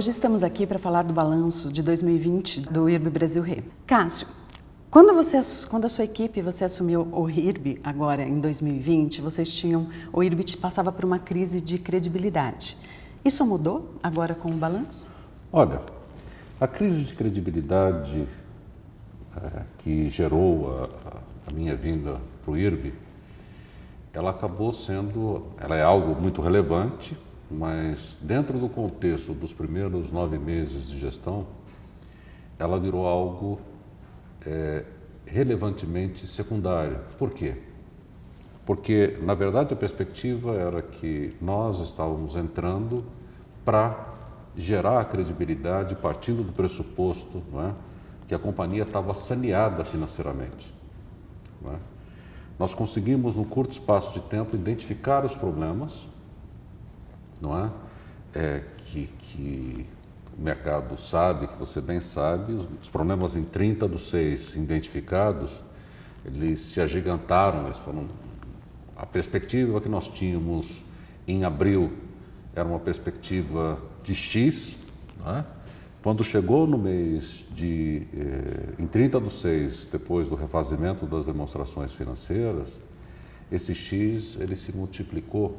Hoje estamos aqui para falar do balanço de 2020 do IRB Brasil Re. Cássio, quando a sua equipe, você assumiu o IRB agora em 2020, o IRB passava por uma crise de credibilidade. Isso mudou agora com o balanço? Olha, a crise de credibilidade que gerou a minha vinda para o IRB, ela é algo muito relevante, mas dentro do contexto dos primeiros 9 meses de gestão, ela virou algo relevantemente secundário. Por quê? Porque, na verdade, a perspectiva era que nós estávamos entrando para gerar a credibilidade partindo do pressuposto, não é, que a companhia estava saneada financeiramente. Não é? Nós conseguimos, num curto espaço de tempo, identificar os problemas, não é? Que o mercado sabe, que você bem sabe, os problemas em 30/6 identificados, eles se agigantaram, a perspectiva que nós tínhamos em abril era uma perspectiva de X, não é? Quando chegou no mês em 30/6, depois do refazimento das demonstrações financeiras, esse X ele se multiplicou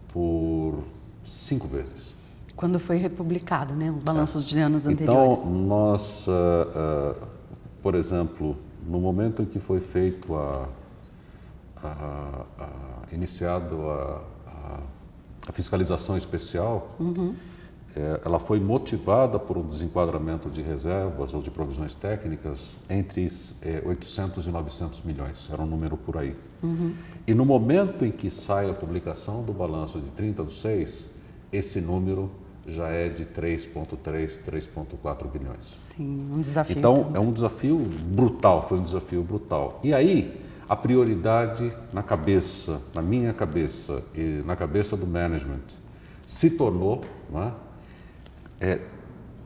por 5 vezes. Quando foi republicado, né, os balanços de anos anteriores. Então, nós, por exemplo, no momento em que foi feito iniciado a fiscalização especial, ela foi motivada por um desenquadramento de reservas ou de provisões técnicas entre 800 e 900 milhões, era um número por aí. E no momento em que sai a publicação do balanço de 30/6, esse número já é de 3,3, 3,4 bilhões. Sim, um desafio. Então, é um desafio brutal, foi um desafio brutal. E aí, a prioridade na minha cabeça e na cabeça do management, se tornou, não é,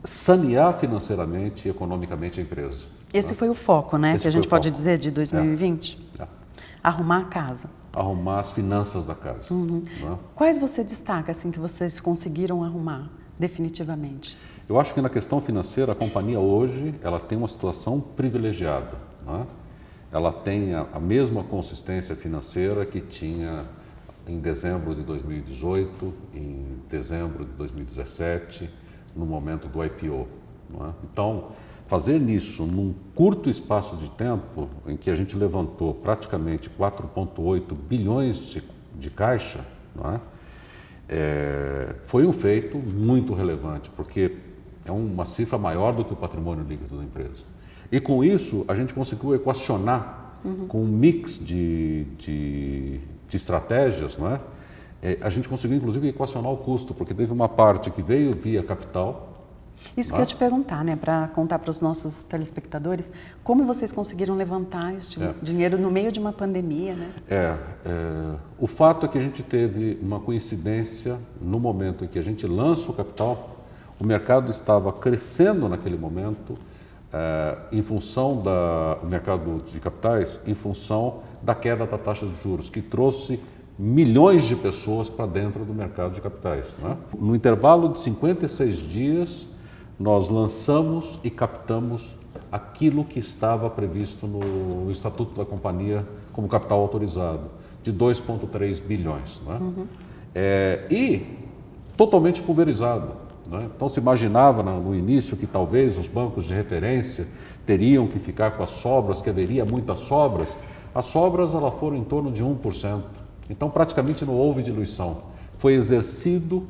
sanear financeiramente e economicamente a empresa. Esse foi o foco, né, que a gente pode dizer de 2020? Arrumar a casa. Arrumar as finanças da casa. Né? Quais você destaca, assim, que vocês conseguiram arrumar definitivamente? Eu acho que na questão financeira, a companhia hoje, ela tem uma situação privilegiada. Né? Ela tem a mesma consistência financeira que tinha em dezembro de 2018, em dezembro de 2017, no momento do IPO. Não é? Então, fazer nisso num curto espaço de tempo, em que a gente levantou praticamente 4,8 bilhões de caixa, não é? Foi um feito muito relevante, porque é uma cifra maior do que o patrimônio líquido da empresa. E com isso, a gente conseguiu equacionar com um mix de estratégias, não é? A gente conseguiu, inclusive, equacionar o custo, porque teve uma parte que veio via capital. Isso que eu ia te perguntar, né, para contar para os nossos telespectadores, como vocês conseguiram levantar esse dinheiro no meio de uma pandemia, né? O fato é que a gente teve uma coincidência no momento em que a gente lança o capital, o mercado estava crescendo naquele momento, em função do mercado de capitais, em função da queda da taxa de juros, que trouxe milhões de pessoas para dentro do mercado de capitais. Né? No intervalo de 56 dias, nós lançamos e captamos aquilo que estava previsto no Estatuto da Companhia como capital autorizado, de 2,3 bilhões. Né? E totalmente pulverizado. Né? Então se imaginava no início que talvez os bancos de referência teriam que ficar com as sobras, que haveria muitas sobras. As sobras elas foram em torno de 1%. Então praticamente não houve diluição. Foi exercido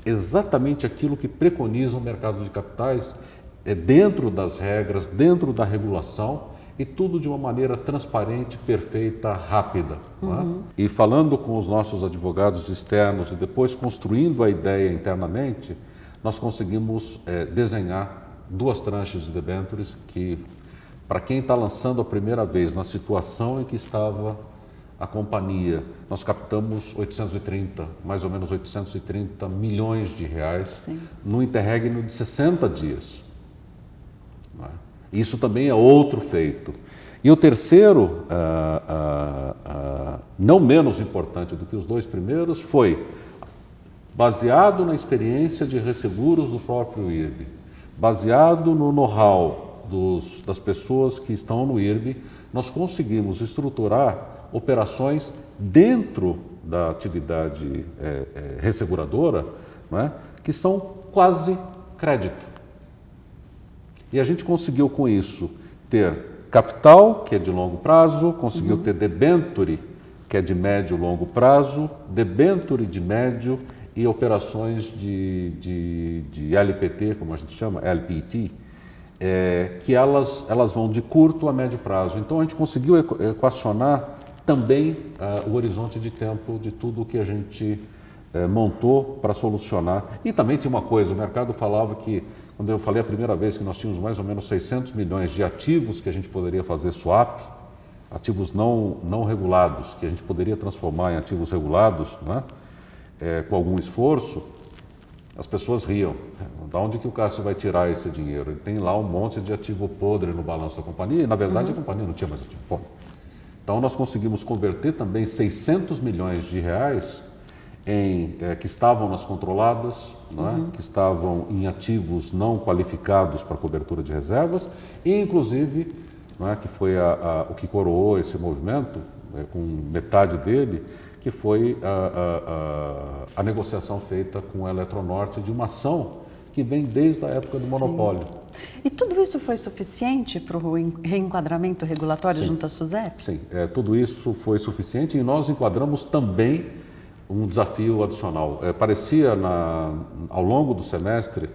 exatamente aquilo que preconiza o mercado de capitais, dentro das regras, dentro da regulação, e tudo de uma maneira transparente, perfeita, rápida. Né? E falando com os nossos advogados externos e depois construindo a ideia internamente, nós conseguimos desenhar 2 tranches de debêntures que, para quem está lançando a primeira vez na situação em que estava a companhia, nós captamos mais ou menos 830 milhões de reais no interregno de 60 dias. Isso também é outro feito. E o terceiro, não menos importante do que os 2 primeiros, foi baseado na experiência de resseguros do próprio IRB, baseado no know-how das pessoas que estão no IRB, nós conseguimos estruturar operações dentro da atividade resseguradora, não é? Que são quase crédito. E a gente conseguiu com isso ter capital, que é de longo prazo, conseguiu ter debenture, que é de médio e longo prazo, debenture de médio e operações de LPT, como a gente chama, LPT, que elas vão de curto a médio prazo. Então a gente conseguiu equacionar também o horizonte de tempo de tudo que a gente montou para solucionar. E também tinha uma coisa, o mercado falava que, quando eu falei a primeira vez que nós tínhamos mais ou menos 600 milhões de ativos que a gente poderia fazer swap, ativos não regulados, que a gente poderia transformar em ativos regulados, né? Com algum esforço, as pessoas riam. Da onde que o Cássio vai tirar esse dinheiro? Ele tem lá um monte de ativo podre no balanço da companhia e, na verdade, a companhia não tinha mais ativo podre. Então, nós conseguimos converter também 600 milhões de reais que estavam nas controladas, né? Que estavam em ativos não qualificados para cobertura de reservas e, inclusive, né? Que foi o que coroou esse movimento, com metade dele, que foi a negociação feita com a Eletronorte de uma ação que vem desde a época do monopólio. E tudo isso foi suficiente para o reenquadramento regulatório junto à SUSEP? Sim, tudo isso foi suficiente e nós enquadramos também um desafio adicional. Parecia, ao longo do semestre,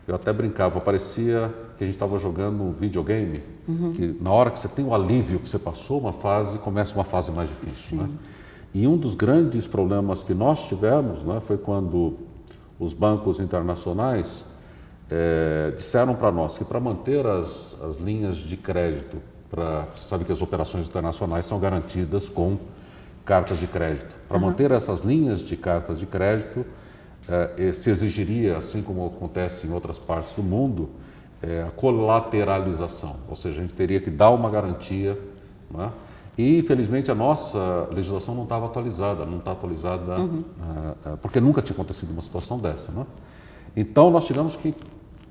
eu até brincava, parecia que a gente estava jogando um videogame, que na hora que você tem o alívio que você passou uma fase, começa uma fase mais difícil. Né? E um dos grandes problemas que nós tivemos, né, foi quando os bancos internacionais disseram para nós que para manter as linhas de crédito, você sabe que as operações internacionais são garantidas com cartas de crédito. Para manter essas linhas de cartas de crédito, se exigiria, assim como acontece em outras partes do mundo, a colateralização, ou seja, a gente teria que dar uma garantia, né? E, infelizmente, a nossa legislação não estava atualizada, porque nunca tinha acontecido uma situação dessa. Né? Então, nós tivemos que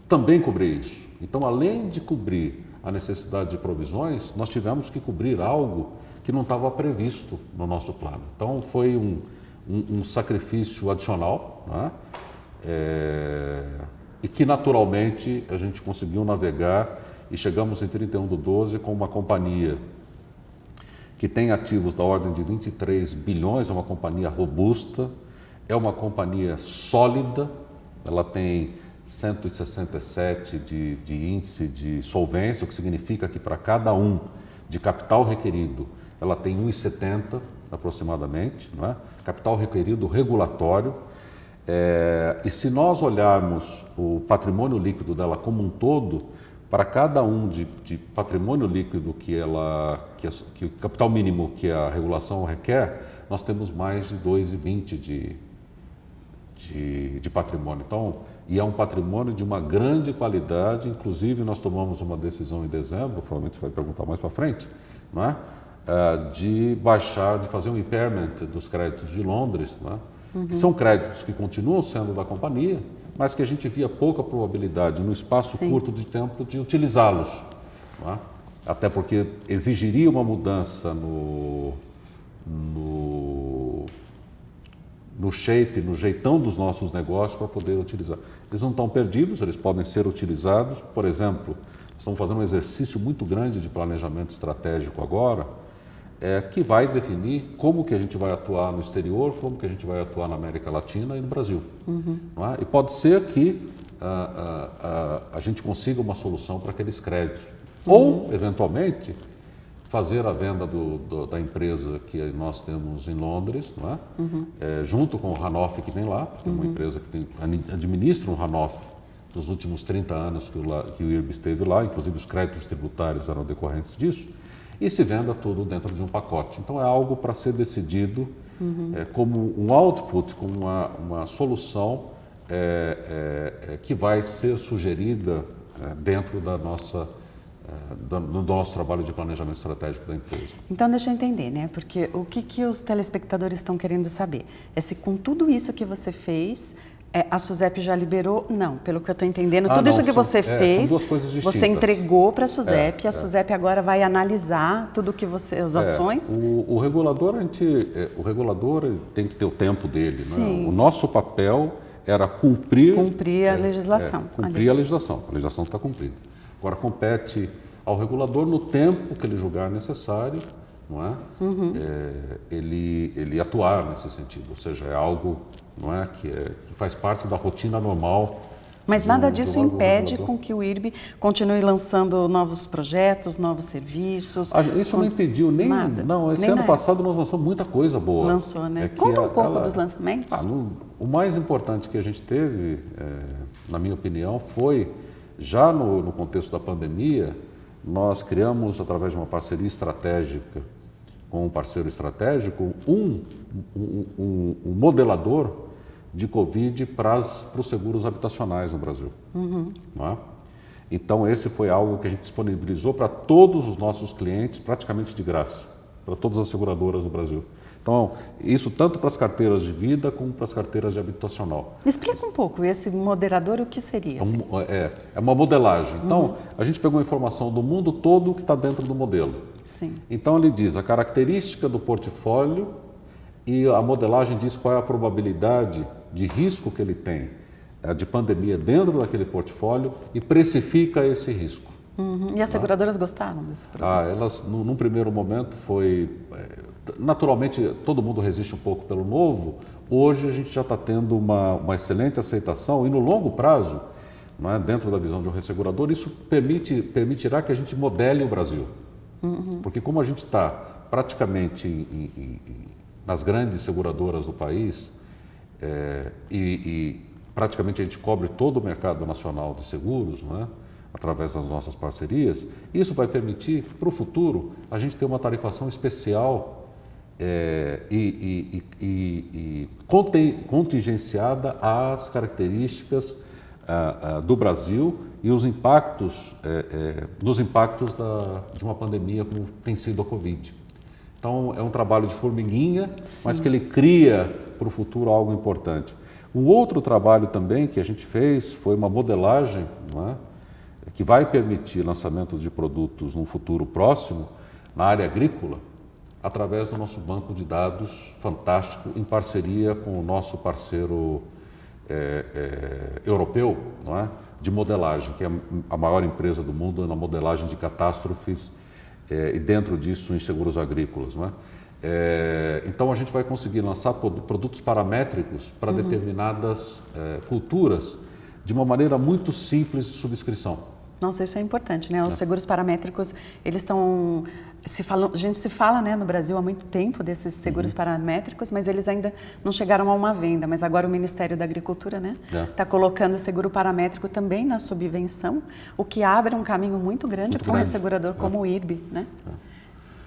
também cobrir isso. Então, além de cobrir a necessidade de provisões, nós tivemos que cobrir algo que não estava previsto no nosso plano. Então, foi um sacrifício adicional, né? E que, naturalmente, a gente conseguiu navegar e chegamos em 31/12 com uma companhia que tem ativos da ordem de 23 bilhões, é uma companhia robusta, é uma companhia sólida, ela tem 167 de índice de solvência, o que significa que para cada um de capital requerido, ela tem 1,70 aproximadamente, não é? Capital requerido regulatório. E se nós olharmos o patrimônio líquido dela como um todo, para cada um de patrimônio líquido que o capital mínimo que a regulação requer, nós temos mais de 2,20 de patrimônio. Então, e é um patrimônio de uma grande qualidade, inclusive nós tomamos uma decisão em dezembro, provavelmente você vai perguntar mais para frente, não é? De fazer um impairment dos créditos de Londres, não é? Que são créditos que continuam sendo da companhia, mas que a gente via pouca probabilidade, no espaço curto de tempo, de utilizá-los. Não é? Até porque exigiria uma mudança no shape, no jeitão dos nossos negócios para poder utilizar. Eles não estão perdidos, eles podem ser utilizados. Por exemplo, estamos fazendo um exercício muito grande de planejamento estratégico agora, que vai definir como que a gente vai atuar no exterior, como que a gente vai atuar na América Latina e no Brasil. Não é? E pode ser que a gente consiga uma solução para aqueles créditos. Ou, eventualmente, fazer a venda da empresa que nós temos em Londres, não é? Junto com o Hanoff que tem lá, porque é uma empresa que administra um Hanoff dos últimos 30 anos que o IRB esteve lá, inclusive os créditos tributários eram decorrentes disso, e se venda tudo dentro de um pacote. Então é algo para ser decidido como um output, como uma solução que vai ser sugerida dentro da nossa do nosso trabalho de planejamento estratégico da empresa. Então, deixa eu entender, né? Porque o que os telespectadores estão querendo saber é se com tudo isso que você fez, a SUSEP já liberou? Não, pelo que eu estou entendendo, tudo isso que você fez, são duas coisas distintas. Você entregou para a SUSEP, a SUSEP agora vai analisar tudo que as ações? O regulador, o regulador tem que ter o tempo dele. Sim. Né? O nosso papel era cumprir a legislação. Cumprir a legislação. A legislação está cumprida. Agora, compete ao regulador, no tempo que ele julgar necessário, não é? Ele atuar nesse sentido. Ou seja, é algo, não é, que faz parte da rotina normal. Mas nada disso impede com que o IRB continue lançando novos projetos, novos serviços? Isso não impediu nem nada. Não, esse ano passado nós lançamos muita coisa boa. Lançou, né? Conta um pouco dos lançamentos. O mais importante que a gente teve, na minha opinião, foi, já no contexto da pandemia, nós criamos, através de uma parceria estratégica com um parceiro estratégico, um modelador de Covid para os seguros habitacionais no Brasil. Não é? Então, esse foi algo que a gente disponibilizou para todos os nossos clientes, praticamente de graça, para todas as seguradoras do Brasil. Então, isso tanto para as carteiras de vida como para as carteiras de habitacional. Explica um pouco, esse moderador, o que seria? É uma modelagem. Então, a gente pegou informação do mundo todo que está dentro do modelo. Sim. Então, ele diz a característica do portfólio e a modelagem diz qual é a probabilidade de risco que ele tem de pandemia dentro daquele portfólio e precifica esse risco. E as seguradoras gostaram desse produto? Elas, num primeiro momento, foi... Naturalmente, todo mundo resiste um pouco pelo novo. Hoje, a gente já está tendo uma excelente aceitação e, no longo prazo, não é, dentro da visão de um ressegurador, isso permitirá que a gente modele o Brasil. Porque como a gente está praticamente nas grandes seguradoras do país e praticamente a gente cobre todo o mercado nacional de seguros, não é? Através das nossas parcerias, isso vai permitir, para o futuro, a gente ter uma tarifação especial contingenciada às características do Brasil e os impactos, dos impactos de uma pandemia como tem sido a Covid. Então, é um trabalho de formiguinha, mas que ele cria para o futuro algo importante. Um outro trabalho também que a gente fez foi uma modelagem, não é? Que vai permitir lançamento de produtos num futuro próximo na área agrícola, através do nosso banco de dados fantástico, em parceria com o nosso parceiro europeu, não é? De modelagem, que é a maior empresa do mundo na modelagem de catástrofes e dentro disso em seguros agrícolas. Não é? Então a gente vai conseguir lançar produtos paramétricos para determinadas culturas de uma maneira muito simples de subscrição. Nossa, isso é importante, né? Os seguros paramétricos, eles estão... a gente se fala, né, no Brasil há muito tempo desses seguros paramétricos, mas eles ainda não chegaram a uma venda. Mas agora o Ministério da Agricultura, né, está colocando o seguro paramétrico também na subvenção, o que abre um caminho muito grande para um segurador como o IRB, né?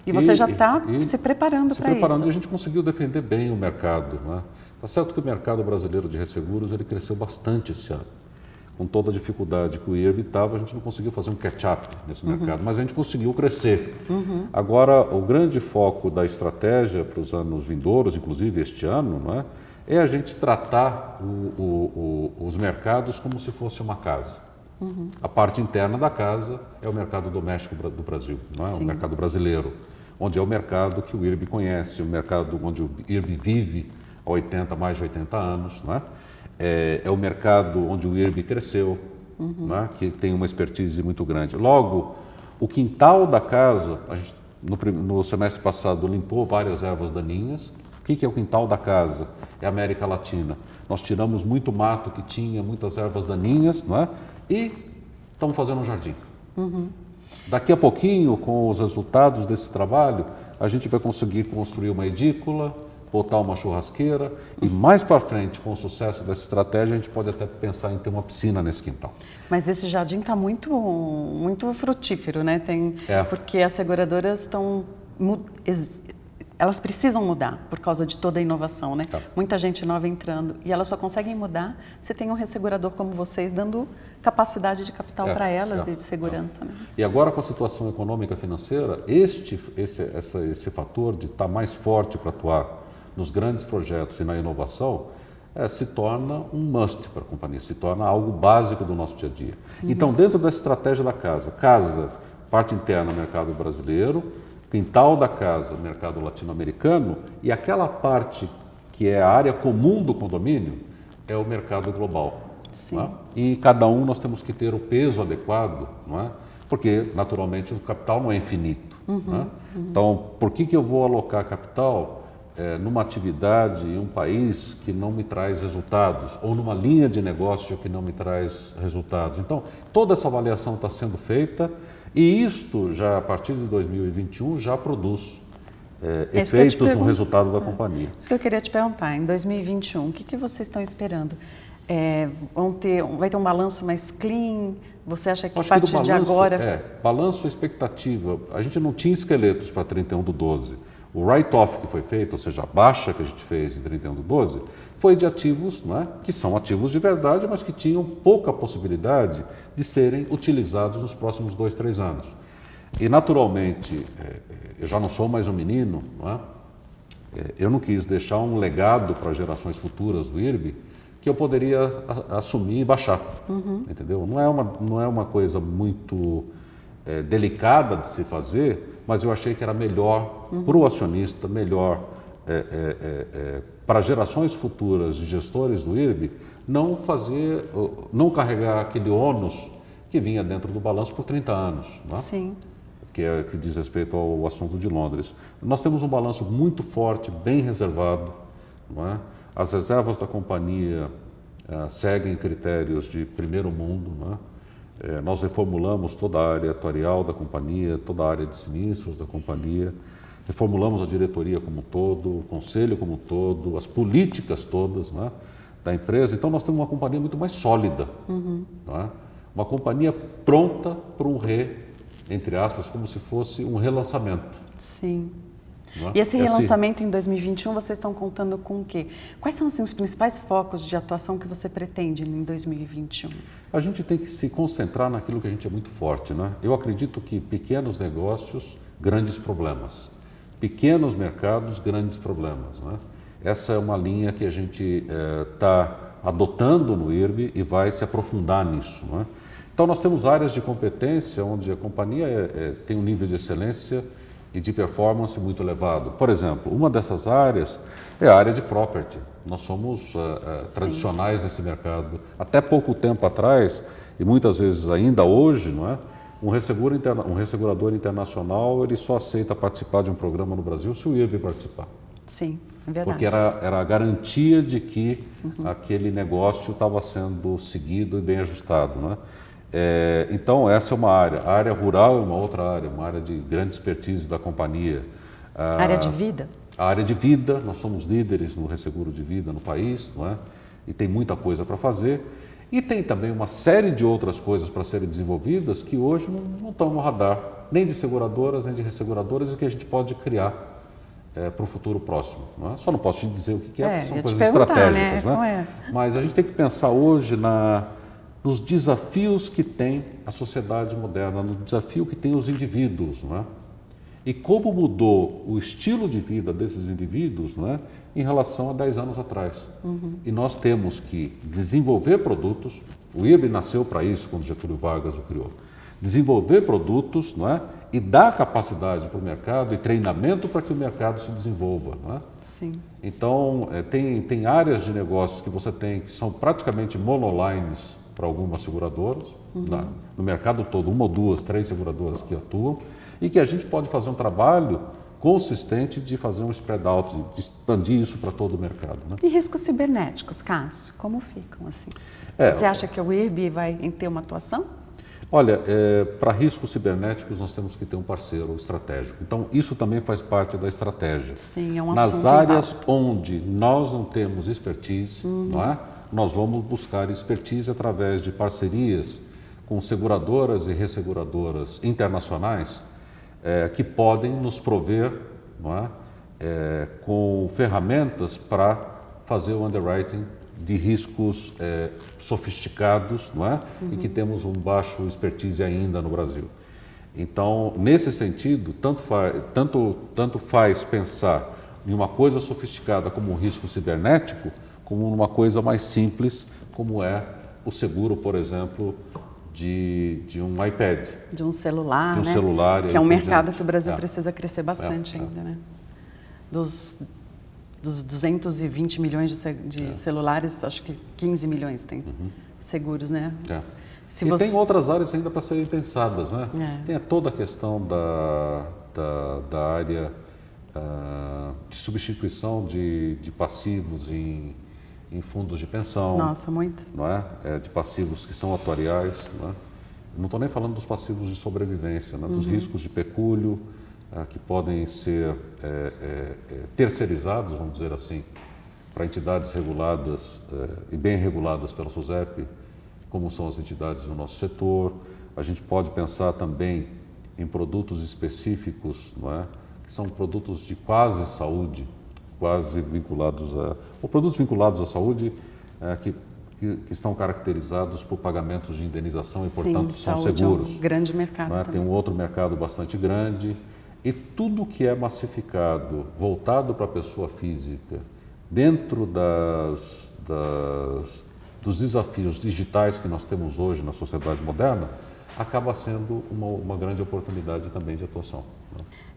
E você já está se preparando para isso. E a gente conseguiu defender bem o mercado, né? Tá certo que o mercado brasileiro de resseguros ele cresceu bastante esse ano. Com toda a dificuldade que o IRB estava, a gente não conseguiu fazer um catch-up nesse mercado, mas a gente conseguiu crescer. Agora, o grande foco da estratégia para os anos vindouros, inclusive este ano, não é a gente tratar os mercados como se fosse uma casa. A parte interna da casa é o mercado doméstico do Brasil, não é? O mercado brasileiro, onde é o mercado que o IRB conhece, o mercado onde o IRB vive há mais de 80 anos, não é? É o mercado onde o IRB cresceu, né, que tem uma expertise muito grande. Logo, o quintal da casa, a gente no semestre passado limpou várias ervas daninhas. O que é o quintal da casa? É a América Latina. Nós tiramos muito mato que tinha, muitas ervas daninhas, não é? E estamos fazendo um jardim. Daqui a pouquinho, com os resultados desse trabalho, a gente vai conseguir construir uma edícula, botar uma churrasqueira e mais para frente, com o sucesso dessa estratégia, a gente pode até pensar em ter uma piscina nesse quintal. Mas esse jardim está muito frutífero, né? Porque as seguradoras estão elas precisam mudar por causa de toda a inovação, né? Tá. Muita gente nova entrando e elas só conseguem mudar se tem um ressegurador como vocês dando capacidade de capital para elas e de segurança. Né? E agora com a situação econômica e financeira, esse fator de estar mais forte para atuar nos grandes projetos e na inovação se torna um must para a companhia, se torna algo básico do nosso dia a dia. Então, dentro da estratégia da casa, parte interna, mercado brasileiro, quintal da casa, mercado latino-americano, e aquela parte que é a área comum do condomínio é o mercado global. Sim. Não é? E cada um nós temos que ter o peso adequado, não é? Porque naturalmente o capital não é infinito. Não é? Então, por que eu vou alocar capital numa atividade em um país que não me traz resultados, ou numa linha de negócio que não me traz resultados? Então, toda essa avaliação está sendo feita e isto já a partir de 2021 já produz efeitos no resultado da companhia. Isso que eu queria te perguntar, em 2021, o que vocês estão esperando? Vai ter um balanço mais clean? Você acha que a partir de agora... Balanço, expectativa. A gente não tinha esqueletos para 31/12. O write-off que foi feito, ou seja, a baixa que a gente fez em 31/12, foi de ativos, não é? Que são ativos de verdade, mas que tinham pouca possibilidade de serem utilizados nos próximos 2, 3 anos. E, naturalmente, eu já não sou mais um menino, não é? Eu não quis deixar um legado para gerações futuras do IRB que eu poderia assumir e baixar, entendeu? Não é uma coisa muito delicada de se fazer, mas eu achei que era melhor para o acionista, melhor para gerações futuras de gestores do IRB, não carregar aquele ônus que vinha dentro do balanço por 30 anos, não é? Sim. Que diz respeito ao assunto de Londres. Nós temos um balanço muito forte, bem reservado, não é? As reservas da companhia seguem critérios de primeiro mundo, não é? Nós reformulamos toda a área atuarial da companhia, toda a área de sinistros da companhia, reformulamos a diretoria como um todo, o conselho como um todo, as políticas todas, não é? Da empresa. Então nós temos uma companhia muito mais sólida, não é? Uma companhia pronta para um entre aspas, como se fosse um relançamento. Sim. É? E esse relançamento em 2021, vocês estão contando com o quê? Quais são assim, os principais focos de atuação que você pretende em 2021? A gente tem que se concentrar naquilo que a gente é muito forte, né? Eu acredito que pequenos negócios, grandes problemas. Pequenos mercados, grandes problemas, né? Essa é uma linha que a gente está adotando no IRB e vai se aprofundar nisso, não é? Então, nós temos áreas de competência onde a companhia tem um nível de excelência e de performance muito elevado. Por exemplo, uma dessas áreas é a área de property. Nós somos tradicionais nesse mercado. Até pouco tempo atrás, e muitas vezes ainda hoje, não é? Um ressegurador internacional ele só aceita participar de um programa no Brasil se o IRB participar. Sim, é verdade. Porque era a garantia de que aquele negócio estava sendo seguido e bem ajustado, não é? Então, essa é uma área. A área rural é uma outra área, uma área de grande expertise da companhia. A área de vida? A área de vida, nós somos líderes no resseguro de vida no país, não é? E tem muita coisa para fazer. E tem também uma série de outras coisas para serem desenvolvidas que hoje não estão no radar, nem de seguradoras, nem de resseguradoras, e que a gente pode criar para o futuro próximo. Não é? Só não posso te dizer o que é, porque são coisas estratégicas. Né? Mas a gente tem que pensar hoje nos desafios que tem a sociedade moderna, no desafio que tem os indivíduos, não é? E como mudou o estilo de vida desses indivíduos, não é? Em relação a 10 anos atrás. E nós temos que desenvolver produtos, o IRB nasceu para isso quando Getúlio Vargas o criou, desenvolver produtos, não é? E dar capacidade para o mercado e treinamento para que o mercado se desenvolva, não é? Sim. Então, tem áreas de negócios que você tem que são praticamente monolines para algumas seguradoras, no mercado todo, 1 ou 2, 3 seguradoras que atuam, e que a gente pode fazer um trabalho consistente de fazer um spread out, de expandir isso para todo o mercado. Né? E riscos cibernéticos, Cássio, como ficam assim? Você acha que o IRB vai ter uma atuação? Olha, para riscos cibernéticos nós temos que ter um parceiro estratégico. Então, isso também faz parte da estratégia. Sim, é um Nas assunto áreas onde nós não temos expertise, não é? Nós vamos buscar expertise através de parcerias com seguradoras e resseguradoras internacionais que podem nos prover, não é? com ferramentas para fazer o underwriting de riscos sofisticados, não é? E que temos um baixo expertise ainda no Brasil. Então, nesse sentido, tanto faz pensar em uma coisa sofisticada como um risco cibernético, como numa coisa mais simples, como é o seguro, por exemplo, de um iPad. De um celular, de um celular, que é um mercado que o Brasil precisa crescer bastante ainda, né? Dos 220 milhões de celulares, acho que 15 milhões tem seguros, né? Tem outras áreas ainda para serem pensadas, né? Tem toda a questão da área de substituição de passivos em fundos de pensão. Nossa, muito. Não é? De passivos que são atuariais. Não estou nem falando dos passivos de sobrevivência, né? Dos riscos de pecúlio, que podem ser terceirizados, vamos dizer assim, para entidades reguladas e bem reguladas pela SUSEP, como são as entidades do nosso setor. A gente pode pensar também em produtos específicos, não é? Que são produtos de quase saúde, quase vinculados ou produtos vinculados à saúde, que estão caracterizados por pagamentos de indenização e, portanto, são seguros. É um grande mercado também. Tem um outro mercado bastante grande. E tudo que é massificado, voltado para a pessoa física, dentro dos desafios digitais que nós temos hoje na sociedade moderna, acaba sendo uma grande oportunidade também de atuação.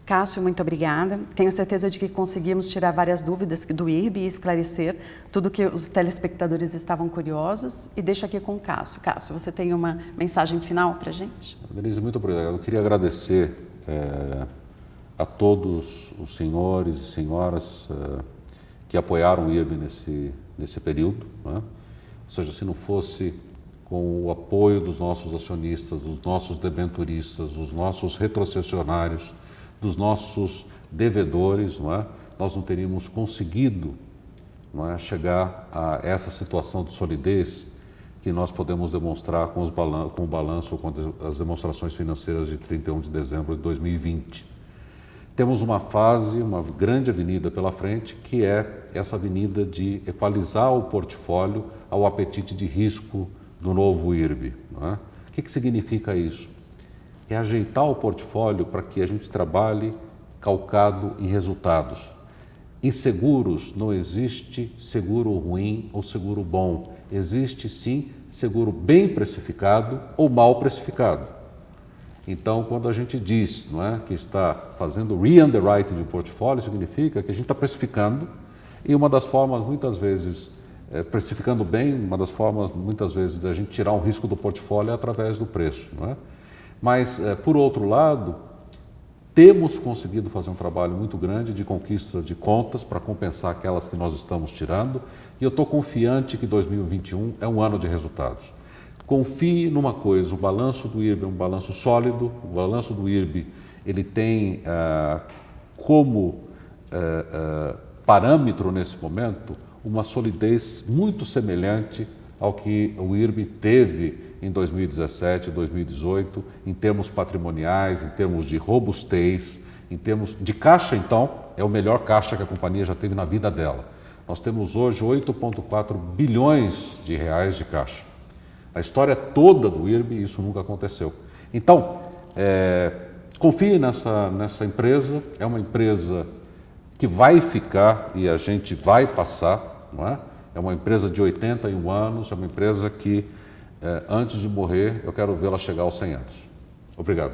Cássio, muito obrigada. Tenho certeza de que conseguimos tirar várias dúvidas do IRB e esclarecer tudo que os telespectadores estavam curiosos. E deixo aqui com o Cássio. Cássio, você tem uma mensagem final para a gente? Denise, muito obrigado. Eu queria agradecer a todos os senhores e senhoras que apoiaram o IRB nesse período, né? Ou seja, se não fosse com o apoio dos nossos acionistas, dos nossos debenturistas, dos nossos retrocessionários, dos nossos devedores, não é? Nós não teríamos conseguido, não é, chegar a essa situação de solidez que nós podemos demonstrar com o balanço ou com as demonstrações financeiras de 31 de dezembro de 2020. Temos uma grande avenida pela frente, que é essa avenida de equalizar o portfólio ao apetite de risco do novo IRB. Não é? O que significa isso? É ajeitar o portfólio para que a gente trabalhe calcado em resultados. Em seguros não existe seguro ruim ou seguro bom. Existe sim seguro bem precificado ou mal precificado. Então, quando a gente diz, não é, que está fazendo re-underwriting de portfólio, significa que a gente está precificando e uma das formas, muitas vezes, precificando bem, uma das formas, muitas vezes, da gente tirar um risco do portfólio é através do preço. Não é? Mas, por outro lado, temos conseguido fazer um trabalho muito grande de conquista de contas para compensar aquelas que nós estamos tirando e eu estou confiante que 2021 é um ano de resultados. Confie numa coisa, o balanço do IRB é um balanço sólido, o balanço do IRB ele tem como parâmetro nesse momento uma solidez muito semelhante ao que o IRB teve em 2017, 2018, em termos patrimoniais, em termos de robustez, em termos de caixa, então, é o melhor caixa que a companhia já teve na vida dela. Nós temos hoje 8,4 bilhões de reais de caixa. A história toda do IRB, isso nunca aconteceu. Então, confie nessa empresa, é uma empresa que vai ficar e a gente vai passar, não é? É uma empresa de 81 anos, é uma empresa que, antes de morrer, eu quero vê-la chegar aos 100 anos. Obrigado.